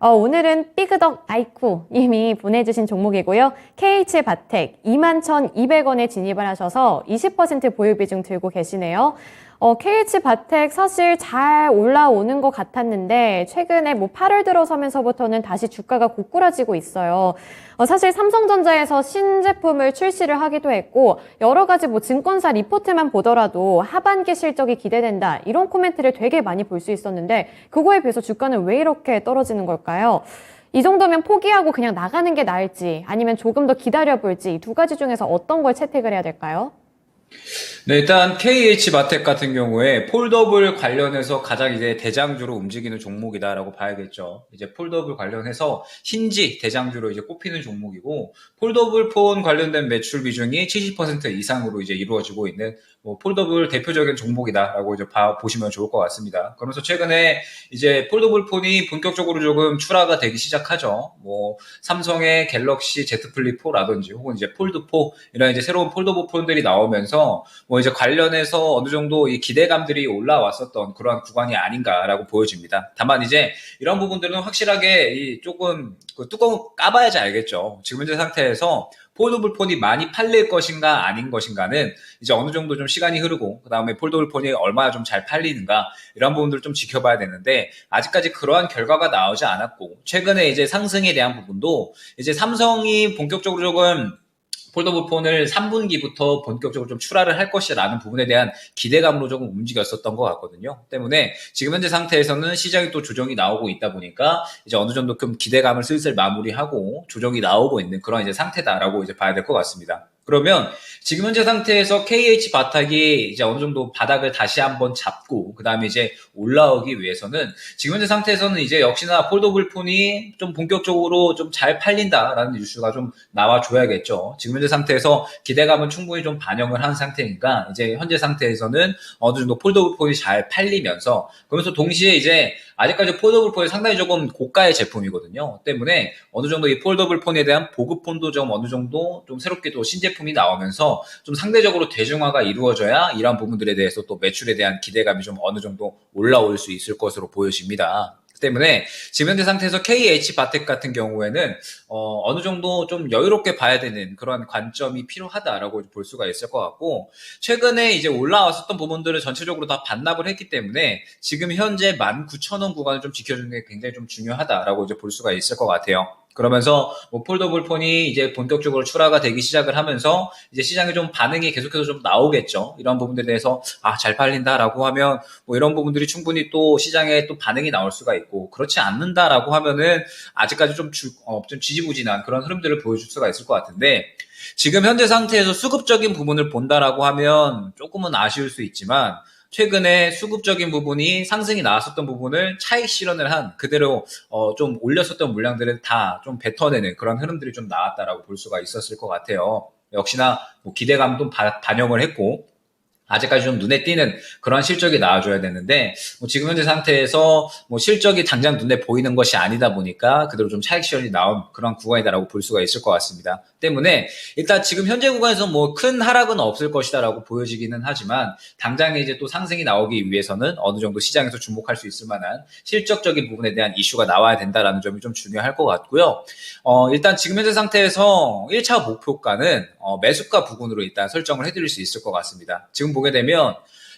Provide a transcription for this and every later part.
오늘은 삐그덕 아이쿠 님이 보내주신 종목이고요. KH바텍 21,200원에 진입을 하셔서 20% 보유 비중 들고 계시네요. KH바텍 사실 잘 올라오는 것 같았는데 최근에 8월 들어서면서부터는 다시 주가가 고꾸라지고 있어요. 사실 삼성전자에서 신제품을 출시를 하기도 했고 여러 가지 증권사 리포트만 보더라도 하반기 실적이 기대된다 이런 코멘트를 되게 많이 볼 수 있었는데 그거에 비해서 주가는 왜 이렇게 떨어지는 걸까요? 이 정도면 포기하고 그냥 나가는 게 나을지 아니면 조금 더 기다려볼지 이 두 가지 중에서 어떤 걸 채택을 해야 될까요? 네, 일단 KH마텍 같은 경우에 폴더블 관련해서 가장 이제 대장주로 움직이는 종목이다라고 봐야겠죠. 이제 폴더블 관련해서 힌지 대장주로 이제 꼽히는 종목이고, 폴더블 폰 관련된 매출 비중이 70% 이상으로 이제 이루어지고 있는 폴더블 대표적인 종목이다라고 이제 보시면 좋을 것 같습니다. 그러면서 최근에 이제 폴더블 폰이 본격적으로 조금 출하가 되기 시작하죠. 삼성의 갤럭시 Z 플립 4라든지 혹은 이제 폴드 4 이런 이제 새로운 폴더블 폰들이 나오면서 이제 관련해서 어느 정도 이 기대감들이 올라왔었던 그러한 구간이 아닌가라고 보여집니다. 다만 이제 이런 부분들은 확실하게 조금 그 뚜껑을 까봐야지 알겠죠. 지금 현재 상태에서 폴더블 폰이 많이 팔릴 것인가 아닌 것인가는 이제 어느 정도 좀 시간이 흐르고 그 다음에 폴더블 폰이 얼마나 좀 잘 팔리는가 이런 부분들을 좀 지켜봐야 되는데 아직까지 그러한 결과가 나오지 않았고 최근에 이제 상승에 대한 부분도 이제 삼성이 본격적으로 조금 폴더블 폰을 3분기부터 본격적으로 좀 출하를 할 것이라는 부분에 대한 기대감으로 조금 움직였었던 것 같거든요. 때문에 지금 현재 상태에서는 시장이 또 조정이 나오고 있다 보니까 이제 어느 정도 좀 기대감을 슬슬 마무리하고 조정이 나오고 있는 그런 이제 상태다라고 이제 봐야 될 것 같습니다. 그러면 지금 현재 상태에서 KH바텍이 이제 어느 정도 바닥을 다시 한번 잡고 그 다음에 이제 올라오기 위해서는 지금 현재 상태에서는 이제 역시나 폴더블 폰이 좀 본격적으로 좀 잘 팔린다라는 뉴스가 좀 나와줘야겠죠. 지금 현재 상태에서 기대감은 충분히 좀 반영을 한 상태니까 이제 현재 상태에서는 어느 정도 폴더블 폰이 잘 팔리면서 그러면서 동시에 이제 아직까지 폴더블 폰이 상당히 조금 고가의 제품이거든요. 때문에 어느 정도 이 폴더블 폰에 대한 보급 폰도 좀 어느 정도 좀 새롭게 또 신제품이 나오면서 좀 상대적으로 대중화가 이루어져야 이러한 부분들에 대해서 또 매출에 대한 기대감이 좀 어느 정도 올라올 수 있을 것으로 보여집니다. 때문에 지금 현재 상태에서 KH바텍 같은 경우에는 어느 정도 좀 여유롭게 봐야 되는 그런 관점이 필요하다라고 볼 수가 있을 것 같고 최근에 이제 올라왔었던 부분들을 전체적으로 다 반납을 했기 때문에 지금 현재 19,000원 구간을 좀 지켜주는 게 굉장히 좀 중요하다라고 이제 볼 수가 있을 것 같아요. 그러면서 폴더블 폰이 이제 본격적으로 출하가 되기 시작을 하면서 이제 시장에 좀 반응이 계속해서 좀 나오겠죠. 이런 부분들에 대해서 잘 팔린다라고 하면 이런 부분들이 충분히 또 시장에 또 반응이 나올 수가 있고 그렇지 않는다라고 하면은 아직까지 좀 지지부진한 그런 흐름들을 보여줄 수가 있을 것 같은데 지금 현재 상태에서 수급적인 부분을 본다라고 하면 조금은 아쉬울 수 있지만 최근에 수급적인 부분이 상승이 나왔었던 부분을 차익 실현을 한 그대로 좀 올렸었던 물량들을 다 좀 뱉어내는 그런 흐름들이 좀 나왔다라고 볼 수가 있었을 것 같아요. 역시나 기대감도 반영을 했고 아직까지 좀 눈에 띄는 그런 실적이 나와줘야 되는데 지금 현재 상태에서 실적이 당장 눈에 보이는 것이 아니다 보니까 그대로 좀 차익 실현이 나온 그런 구간이다라고 볼 수가 있을 것 같습니다. 때문에 일단 지금 현재 구간에서 큰 하락은 없을 것이다라고 보여지기는 하지만 당장에 이제 또 상승이 나오기 위해서는 어느 정도 시장에서 주목할 수 있을 만한 실적적인 부분에 대한 이슈가 나와야 된다라는 점이 좀 중요할 것 같고요. 일단 지금 현재 상태에서 1차 목표가는 매수가 부근으로 일단 설정을 해드릴 수 있을 것 같습니다. 지금 보게 되면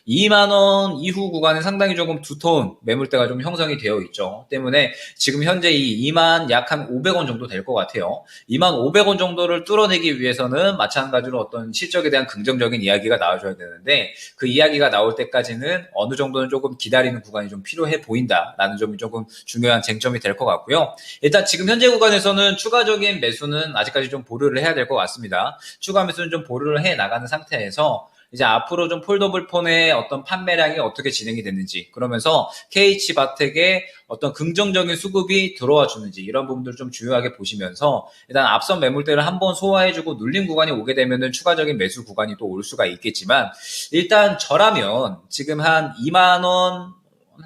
2만원 이후 구간은 상당히 조금 두터운 매물대가 좀 형성이 되어 있죠. 때문에 지금 현재 이 2만 약 한 500원 정도 될 것 같아요. 2만 500원 정도를 뚫어내기 위해서는 마찬가지로 어떤 실적에 대한 긍정적인 이야기가 나와줘야 되는데 그 이야기가 나올 때까지는 어느 정도는 조금 기다리는 구간이 좀 필요해 보인다라는 점이 조금 중요한 쟁점이 될 것 같고요. 일단 지금 현재 구간에서는 추가적인 매수는 아직까지 좀 보류를 해야 될 것 같습니다. 추가 매수는 좀 보류를 해 나가는 상태에서 이제 앞으로 좀 폴더블 폰의 어떤 판매량이 어떻게 진행이 됐는지 그러면서 KH바텍의 어떤 긍정적인 수급이 들어와 주는지 이런 부분들을 좀 중요하게 보시면서 일단 앞선 매물대를 한번 소화해주고 눌림 구간이 오게 되면은 추가적인 매수 구간이 또 올 수가 있겠지만 일단 저라면 지금 한 2만원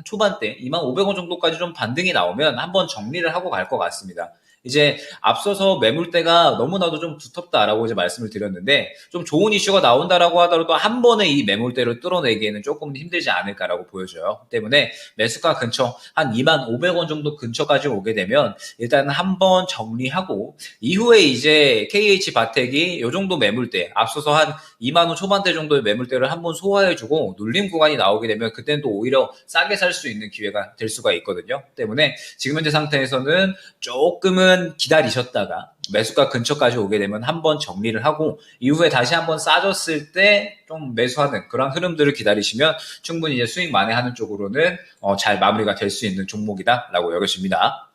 초반대 2만 500원 정도까지 좀 반등이 나오면 한번 정리를 하고 갈 것 같습니다. 이제 앞서서 매물대가 너무나도 좀 두텁다라고 이제 말씀을 드렸는데 좀 좋은 이슈가 나온다라고 하더라도 한 번에 이 매물대를 뚫어내기에는 조금 힘들지 않을까라고 보여져요. 때문에 매수가 근처 한 25,000원 정도 근처까지 오게 되면 일단 한번 정리하고 이후에 이제 KH바텍이 이 정도 매물대 앞서서 한 2만 원 초반대 정도의 매물대를 한번 소화해주고 눌림 구간이 나오게 되면 그때는 또 오히려 싸게 살 수 있는 기회가 될 수가 있거든요. 때문에 지금 현재 상태에서는 조금은 기다리셨다가 매수가 근처까지 오게 되면 한번 정리를 하고 이후에 다시 한번 싸졌을 때 좀 매수하는 그런 흐름들을 기다리시면 충분히 이제 수익 만회하는 쪽으로는 잘 마무리가 될 수 있는 종목이다라고 여겨집니다.